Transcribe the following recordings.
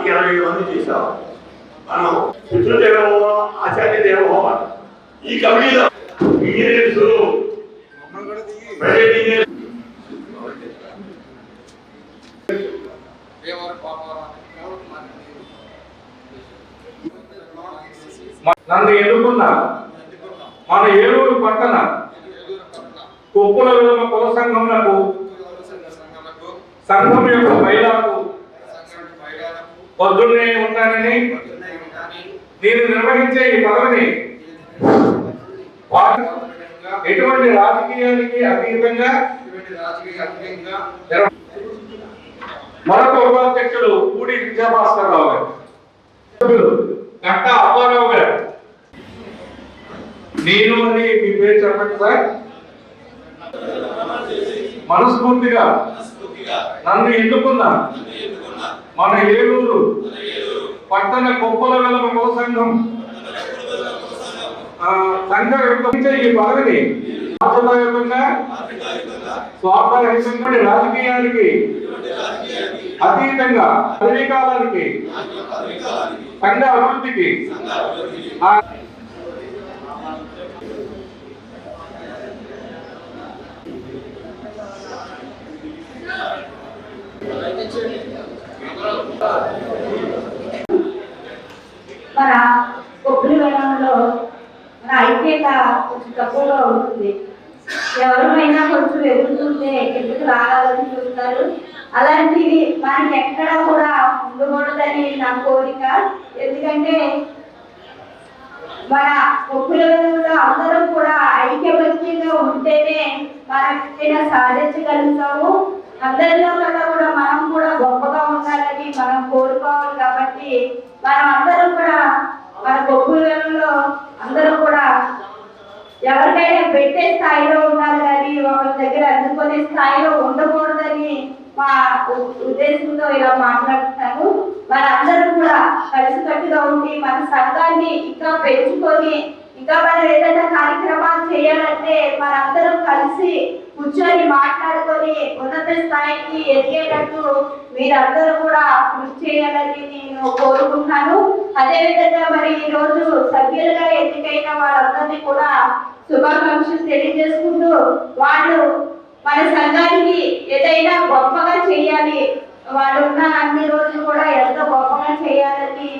20 మంది చేశాం మనం. పితృదేవో ఆచార్య దేవో ఈ కమిటీలో ఇంజనీర్స్ ప్రైవేట్ ఇంజనీర్స్ నన్ను ఎన్నుకున్న మన ఏలూరు పట్టణ కొప్పుల విలువ కుల సంఘములకు సంఘం యొక్క మహిళలకు పొద్దున్నే ఉంటానని నేను నిర్వహించే ఈ పదవిని ఎటువంటి రాజకీయానికి అతీతంగా మరొక ఉపాధ్యక్షుడు పూడి విద్యాభాస్కర్ రావు గారు, గంటా అప్పారావు గారు. నేను అని మీ పేరు చెప్పండి సార్. మనస్ఫూర్తిగా నన్ను ఎన్నుకున్న మన ఏలూరు పట్టణ కొప్పుల వెలమ కుల సంఘం సంఘం ఈ పదవిని బాధ్యతాయుతంగా స్వార్థరహితంగా రాజకీయానికి అతీతంగా పదవీ కాలానికి సంఘ అభివృద్ధికి మన కొబ్బరి వేలంలో మన ఐక్యత కొంచెం తక్కువగా ఉంటుంది. ఎవరైనా కొంచెం ఎదుగుతుంటే ఎందుకు రాగాలని చూస్తారు. అలాంటివి మనకి ఎక్కడా కూడా ఉండకూడదని నా కోరిక. ఎందుకంటే మన కొబ్బరి వేలంలో అందరం కూడా ఐక్యమత్యంగా ఉంటేనే మనం సాధించగలుగుతాము. అందరిలో కన్నా కూడా మనం కూడా గొప్పగా ఉండాలని మనం కోరుకోవాలి. కాబట్టి మనం అందరం కూడా మన కొబ్బరిలో అందరూ కూడా ఎవరికైనా పెట్టే స్థాయిలో ఉండాలి కానీ ఒకరి దగ్గర అందుకునే స్థాయిలో ఉండకూడదని మా ఉద్దేశంతో ఇలా మాట్లాడుతాను. మనందరం కూడా కలిసికట్టుగా ఉండి మన సంఘాన్ని ఇంకా పెంచుకొని ఇంకా మనం ఏదైనా కార్యక్రమాలు చేయాలంటే మనందరం కలిసి కూర్చొని మాట్లాడుకొని ఉన్నత స్థాయికి ఎదిగేటట్టు మీరందరూ కూడా కృషి చేయాలని నేను కోరుకుంటున్నాను. అదేవిధంగా మరి ఈ రోజు సభ్యులుగా ఎన్నికైన వాళ్ళందరినీ కూడా శుభాకాంక్షలు తెలియజేసుకుంటూ వాళ్ళు మన సంఘానికి ఏదైనా గొప్పగా చేయాలి, వాళ్ళు ఉన్న అన్ని రోజులు కూడా ఎంతో గొప్పగా చేయాలని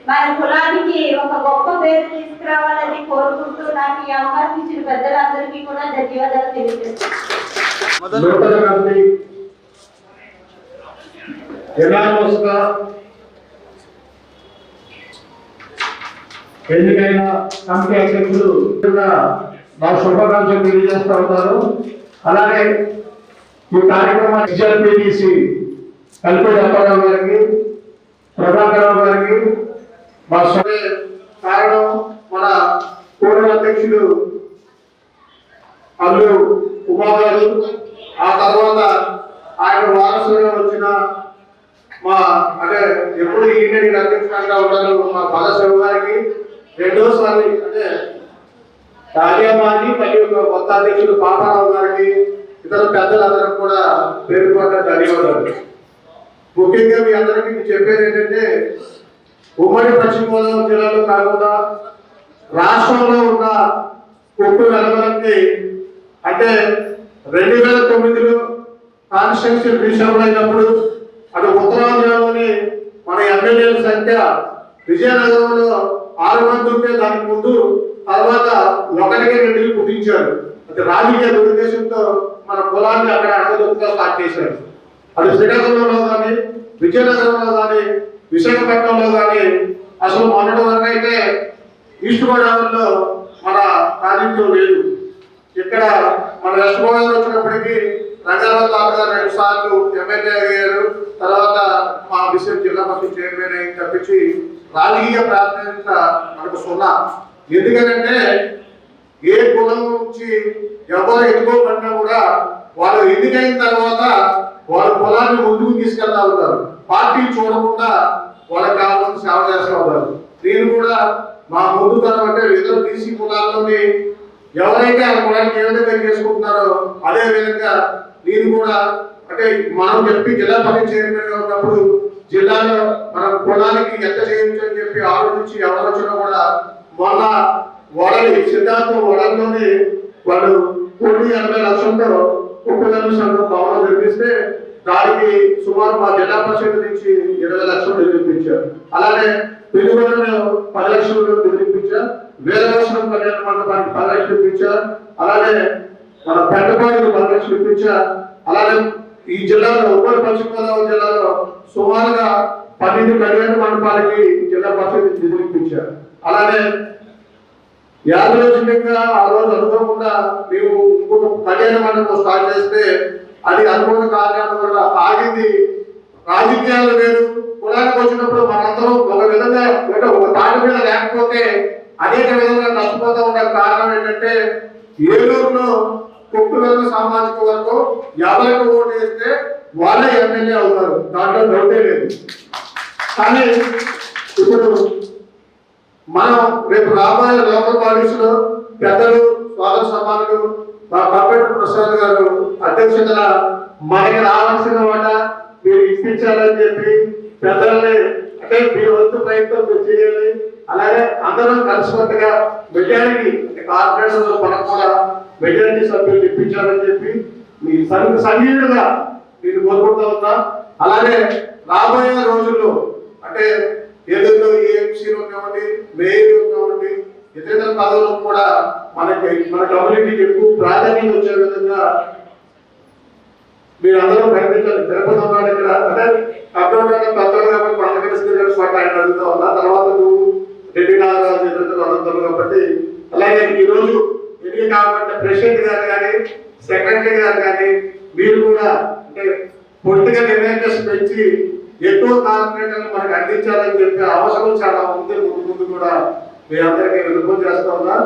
మన కులానికి ఒక గొప్ప పేరు తీసుకురావాలని కోరుకుంటూ నాకు ఈ అవకాశం ఇచ్చిన పెద్దలందరికీ కూడా ధన్యవాదాలు తెలియజేస్తాను. ఎన్నికైన కమిటీ అధ్యక్షులు నా శుభాకాంక్షలు తెలియజేస్తూ ఉంటారు. అలాగే ఈ కార్యక్రమాన్ని ఎస్ఎల్పిడిసి కల్పేటి అప్పారావు గారికి, ప్రభాకరరావు గారికి మా కారణం మన పూర్వ అధ్యక్షుడు అల్లు ఉమా గారు, ఆ తర్వాత ఆయన వారసుగా వచ్చిన మా అంటే ఎప్పుడు యూనియన్ అధ్యక్షుడిగా ఉంటారు మా బాలశివ గారికి, రెండోసారి అంటే రాజామాని మరియు కొత్త అధ్యక్షుడు పాపారావు గారికి, ఇతర పెద్దలందరూ కూడా పేరు పడ్డ ధన్యవాదాలు. ముఖ్యంగా మీ అందరికీ చెప్పేది ఏంటంటే ఉమ్మడి పశ్చిమ గోదావరి జిల్లాలో కాకుండా రాష్ట్రంలో ఉన్న కొట్టు వెలమలకి అంటే 2009లో కాన్స్టిట్యూన్సీ రీషఫల్ అయినప్పుడు అటు ఉత్తరాంధ్రలోని మన ఎమ్మెల్యేల సంఖ్య విజయనగరంలో 6 మంది ఉంటే దానికి ముందు తర్వాత 1-2 కుదించారు. అది రాజకీయ దురుద్దేశంతో మన కులాన్ని అక్కడ అడగదొక్కుగా స్టార్ట్ చేశారు. అది శ్రీకాకుళంలో కానీ విజయనగరంలో కానీ విశాఖపట్నంలో కానీ అసలు మొన్నటి వరకు అయితే ఈస్ట్ గోదావరిలో మన ప్రాతినిధ్యం లేదు. ఇక్కడ మన వెస్ట్ గోదావరి వచ్చినప్పటికీ రంగారావు తాత గారు 2 సార్లు ఎమ్మెల్యే అయ్యారు. తర్వాత మా బిషప్ జిల్లా పరిషత్ చైర్మన్ అయ్యి తప్పించి రాజకీయ ప్రాధాన్యత మనకు సున్నా. ఎందుకంటే ఏ కులం నుంచి ఎవరు ఎన్నుకోబడినా కూడా వాళ్ళు ఎన్నికైన తర్వాత వాళ్ళ కులాన్ని ముందుకు తీసుకెళ్తా ఉంటారు. పార్టీ చూడకుండా వాళ్ళకి కావాల్సిన సేవ చేస్తూ ఉంటారు. నేను కూడా మా ముందు తరం అంటే ఇతర బీసీ కులాల్లోని ఎవరైతే ఆ కులానికి ఏ విధంగా చేసుకుంటున్నారో అదే విధంగా నేను కూడా అంటే మనం చెప్పి జిల్లా పరిషత్ చైర్మన్ గా ఉన్నప్పుడు జిల్లాలో మనం నుంచి ఎవరు వచ్చినా కూడా మొన్న వడలి సిద్ధాంతం వడల్లోని వాళ్ళు 180 లక్షలతో ఉపయోగ సంఘం భవనం నిర్మిస్తే దానికి సుమారు మా జిల్లా పరిషత్ నుంచి 20 లక్షలు నిర్మించారు. అలానే పెనుగొండలో 10 లక్షలు నిర్మించారు. వేలవసరం కళ్యాణ మండపానికి 10 లక్షలు ఇప్పించారు. అలానే మన పెద్దపాడికి 10 లక్షలు ఇప్పించారు. అలానే ఈ జిల్లాలో ఉమ్మడి పశ్చిమ గోదావరి జిల్లాలో సుమారుగా 12 కళ్యాణ మండపాలకి జిల్లా పరిషత్ నిధులు ఇప్పించారు. అలానే యాదృచ్ఛికంగా ఆ రోజు అనుకోకుండా మేము ఇంకొక కళ్యాణ మండపం స్టార్ట్ చేస్తే అది అనుకోని కారణాల వల్ల ఆగింది. రాజకీయాలు వేరు, కులానికి వచ్చినప్పుడు మనందరం ఒక విధంగా ఒక తాటి మీద లేకపోతే అనేక విధంగా నష్టపోతూ ఉండే కారణం ఏంటంటే ఏలూరులో కొక్కువెల్ల సామాజిక వర్గం ఎవరికి ఓటు వేస్తే వాళ్ళే ఎమ్మెల్యే అవుతారు, దాంట్లో డౌటే లేదు. కానీ ఇప్పుడు మనం రేపు రాబోయే లోకల్ బాడీస్ లో పెద్దలు స్వాగత సమానులు మా కంప్యూటర్ ప్రసాద్ గారు అధ్యక్షతన మనకి రావాల్సిన వాట మీరు ఇప్పించాలని చెప్పి పెద్దల్ని అంటే మీ వంతు ప్రయత్నం మీరు చేయాలి. అలాగే అందరం కలిసికట్టుగా మెజారిటీ కార్పొరేషన్ మనకు కూడా మెజారిటీ సభ్యులు ఇప్పించాలని చెప్పి మీ సంఘీయుడుగా నేను కోరుకుంటూ ఉన్నా. అలాగే రాబోయే రోజుల్లో అంటే ఏదైనా ఏఎంసీలు ఉన్నామండి, మేయర్ ఉన్నామండి, ఇతర పదవులకు కూడా మన కమ్యూనిటీకి ఎక్కువ ప్రాధాన్యత వచ్చే విధంగా మీరు అందరూ ప్రయత్నించాలి. తిరుపతి ఉన్నాడు ఇక్కడ అంటే కంప్యూటర్ పెద్దలు కాబట్టి పండుగ ఆయన అడుగుతా ఉన్నా. తర్వాత నువ్వు రెడ్డి నాగరాజు ఇతరులు అడుగుతారు కాబట్టి అలాగే ఈరోజు ఎన్ని కావాలంటే ప్రెసిడెంట్ గారు కానీ సెక్రటరీ గారు కానీ మీరు కూడా అంటే పొలిటికల్ అవేర్నెస్ పెంచి ఎక్కువ కార్పొరేటర్లు మనకు అందించాలని చెప్పి అవసరం చాలా ఉంది. ముందు కూడా మీ అందరికీ విలువ చేస్తా ఉన్నా.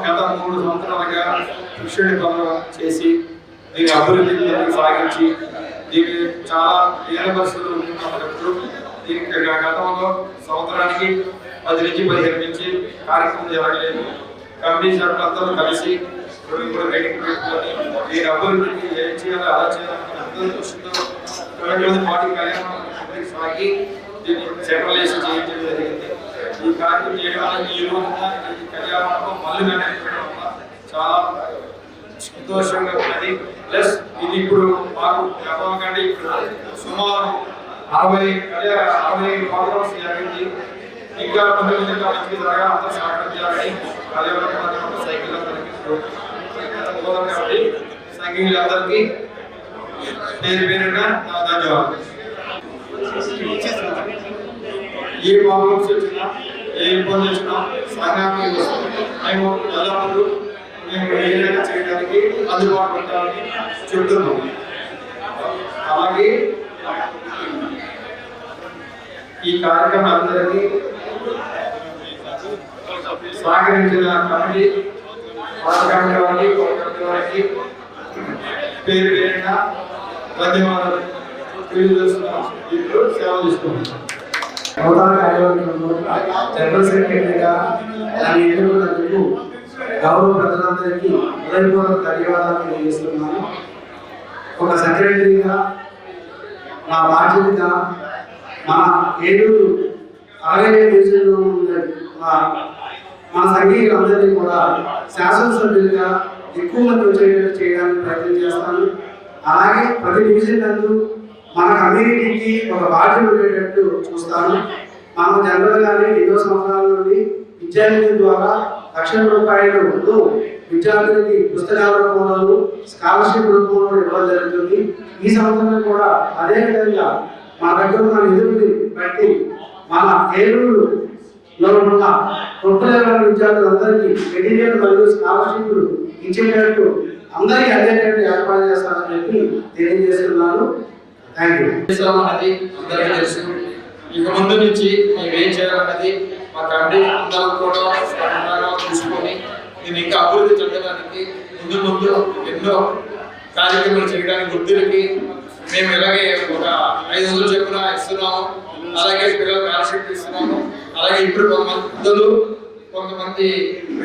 గత 3 సంవత్సరాలుగా కృషి చేసి దీని అభివృద్ధికి సాగించి దీనికి చాలా ఏళ్ళ పరిస్థితులు ఉంటున్నప్పుడు దీనికి గతంలో సంవత్సరానికి 10 నుంచి 15 నుంచి కార్యక్రమం జరగలేదు. కమిటీ సభ్యులందరూ కలిసి ఇప్పుడు రేటింగ్ పెట్టుకొని దీని అభివృద్ధికి ఏం చేయాలో అలా చేయాలని సంతోషంతో 20 మంది పార్టీ కళ్యాణం ముందుకు సాగి దీన్ని సెంట్రలైజ్ చేయించడం జరిగింది. ఈ కార్యక్రమం చేయడం వల్ల ఈ రోజున ఈ కళ్యాణంలో మళ్ళీ చాలా సంతోషంగా ఉన్నది. ప్లస్ ఇది ఇప్పుడు మాకు చెప్పకండి సుమారు 60 ప్రోగ్రామ్స్ జరిగింది. ఇంకా కొన్ని మంచి జరగా అంతా సహకరించాలని కళ్యాణ సైకిల్ కాబట్టి సైకిల్ అందరికీ పేరు పేరుగా ధన్యవాదాలు. ఏ ప్రాబ్లమ్స్ వచ్చినా ఏ ఇబ్బంది వచ్చినా సంఘానికి మేము ఎల్లప్పుడూ మేము ఏదైనా చేయడానికి అందుబాటులో ఉంటామని చెప్తున్నాం. అలాగే ఈ కార్యక్రమం అందరికీ సహకరించిన కమిటీ వారికి పేరు పేరుగా ధన్యవాదాలు తెలియజేస్తున్నాం. ఇప్పుడు సేవ తీసుకుంటున్నాం. నూతన కార్యవర్గంలో జనరల్ సెక్రటరీగా నన్ను ఎన్నుకున్నందుకు గౌరవ ప్రజలందరికీ హృదయపూర్వక ధన్యవాదాలు తెలియజేస్తున్నాను. ఒక సెక్రటరీగా నా బాధ్యతగా మన ఏలూరు 60 డివిజన్లో ఉన్న మన సంఘీయులందరినీ కూడా శాసనసభ్యులుగా ఎక్కువ మంది వచ్చేటట్టు చేయడానికి ప్రయత్నం చేస్తాను. అలాగే ప్రతి డివిజన్ నందు మన కమ్యూనిటీకి ఒక బాధ్యత ఉండేటట్టు చూస్తాను. మనం జనరల్గానే ఎన్నో సంవత్సరాల నుండి విద్యానిధి ద్వారా ₹1,00,000 విద్యార్థులకి పుస్తకాల రూపంలో స్కాలర్షిప్ రూపంలో ఇవ్వడం జరుగుతుంది. ఈ సంవత్సరం కూడా అదే విధంగా మన దగ్గర ఉన్న నిధుల్ని బట్టి మన ఏలూరులో ఉన్న తొక్కులేని విద్యార్థులందరికీ మెటీరియల్ మరియు స్కాలర్షిప్లు ఇచ్చేటట్టు అందరికీ అందేటట్టు ఏర్పాటు చేస్తానని చెప్పి తెలియజేస్తున్నాను. Thank you. అనేది అందరికీ తెలుసు. ఇక ముందు నుంచి మేము ఏం చేయాలన్నది మా కమిటీ అందరూ కూడా స్పష్టంగా చూసుకొని దీన్ని ఇంకా అభివృద్ధి చెందడానికి ముందు ఎన్నో కార్యక్రమాలు చేయడానికి వృద్ధులకి మేము ఇలాగే ఒక 500 చొప్పున ఇస్తున్నాము. అలాగే పిల్లలకు స్కాలర్షిప్ ఇస్తున్నాము. అలాగే ఇప్పుడు కొంతమంది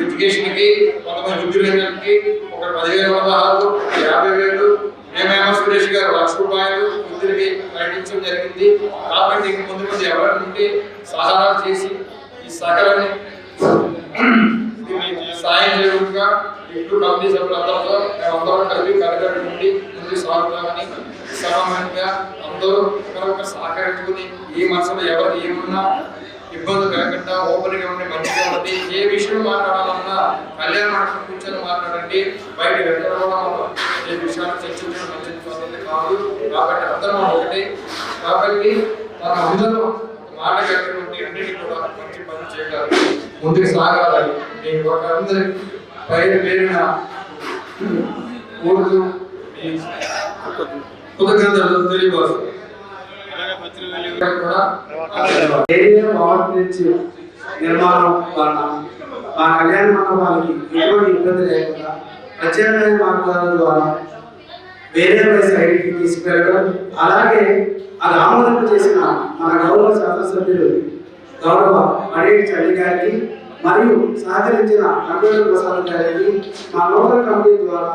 ఎడ్యుకేషన్కి, కొంతమంది వృద్ధులకి ఒక 10,000 పదహారు 50,000 మేమేమో సురేష్ గారు ₹1,00,000 వృద్ధులకి ప్రకటించడం జరిగింది. కాబట్టి ఇంక ముందు ఎవరి నుండి సహాయాలు చేసి ఈ సకలని సాయం చేయకుండా ఇప్పుడు కమిటీ సభ్యులందరితో మేమందరం కలిపి కార్యక్రమం నుండి ముందుకు సాగుతామని సమన్వయంగా అందరూ ఒకరొక సహకరించుకుని ఈ మనసులో ఎవరు ఏమన్నా ఇబ్బంది లేకుండా ఓపెన్గా ఉండి మంచిగా ఉండి ఏ విషయం మాట్లాడాలన్నా కళ్యాణ మండపం కూర్చొని మాట్లాడండి. బయట వెళ్ళడం ఏ విషయాలు చర్చించడం మంచిది కాదు. కాబట్టి అందరం ఒకటి. కాబట్టి మన అందరూ మాట కలిగి అన్నిటి కూడా మంచి పనులు చేయగలరు, ముందుకు సాగాలి. నేను ఒక అందరి పేరు పేరున కోరుతూ కృతజ్ఞతలు తెలియవచ్చు. నిర్మాణం వలన మా కళ్యాణ మండపాలకి ఎటువంటి ఇబ్బంది లేకుండా ప్రత్యేకమైన మార్గాల ద్వారా వేరే సైడ్కి తీసుకెళ్ళడం, అలాగే అది ఆమోదింపు చేసిన మన గౌరవ శాసనసభ్యులు గౌరవ మడేటి చల్లి గారికి మరియు సహకరించిన కంప్యూటర్ ప్రసాద్ గారికి మా లోకల్ కమిటీ ద్వారా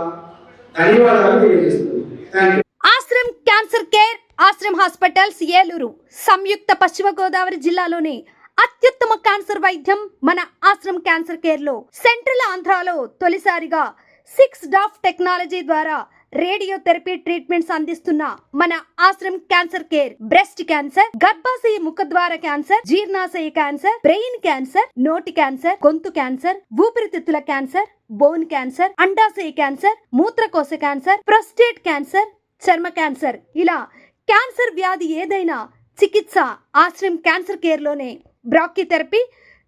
ధన్యవాదాలు తెలియజేస్తుంది. Thank you. Ashram cancer care, Ashram hospitals Eluru సంయుక్త పశ్చిమ గోదావరి జిల్లాలోని అత్యుత్తమ క్యాన్సర్ వైద్యం మన ఆశ్రమ్ క్యాన్సర్ కేర్ లో సెంట్రల్ ఆంధ్రాలో తొలిసారిగా 6 డాఫ్ టెక్నాలజీ ద్వారా రేడియోథెరపీ ట్రీట్మెంట్స్ అందిస్తున్న మన Ashram cancer care breast cancer, గర్భాశయ ముఖద్వార క్యాన్సర్, జీర్ణాశయ క్యాన్సర్, బ్రెయిన్ క్యాన్సర్, నోటి క్యాన్సర్, గొంతు క్యాన్సర్, ఊపిరితిత్తుల క్యాన్సర్, బోన్ క్యాన్సర్, అండాశయ క్యాన్సర్, మూత్రకోశ క్యాన్సర్, ప్రొస్టేట్ క్యాన్సర్, చర్మ క్యాన్సర్, ఇలా క్యాన్సర్ వ్యాధి ఏదైనా చికిత్స ఆశ్రమ్ క్యాన్సర్ కేర్ లోనే. బ్రాక్కిథెరపీ,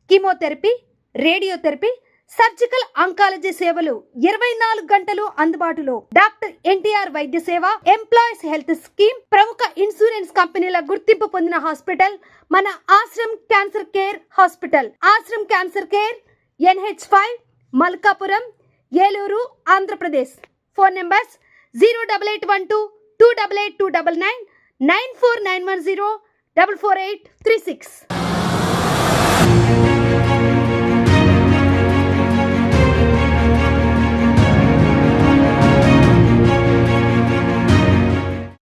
కీమోథెరపీ, రేడియోథెరపీ, సర్జికల్ ఆంకాలజీ సేవలు 24 గంటలు అందుబాటులో. డాక్టర్ ఎన్టీఆర్ వైద్య సేవ, ఎంప్లాయీస్ హెల్త్ స్కీమ్, ప్రముఖ ఇన్సూరెన్స్ కంపెనీల గుర్తింపు పొందిన హాస్పిటల్ మన Ashram cancer care hospital. Ashram cancer care, NH5, Malkapuram, Eluru, Andhra Pradesh. Phone numbers 08812 288 299 94910 44836.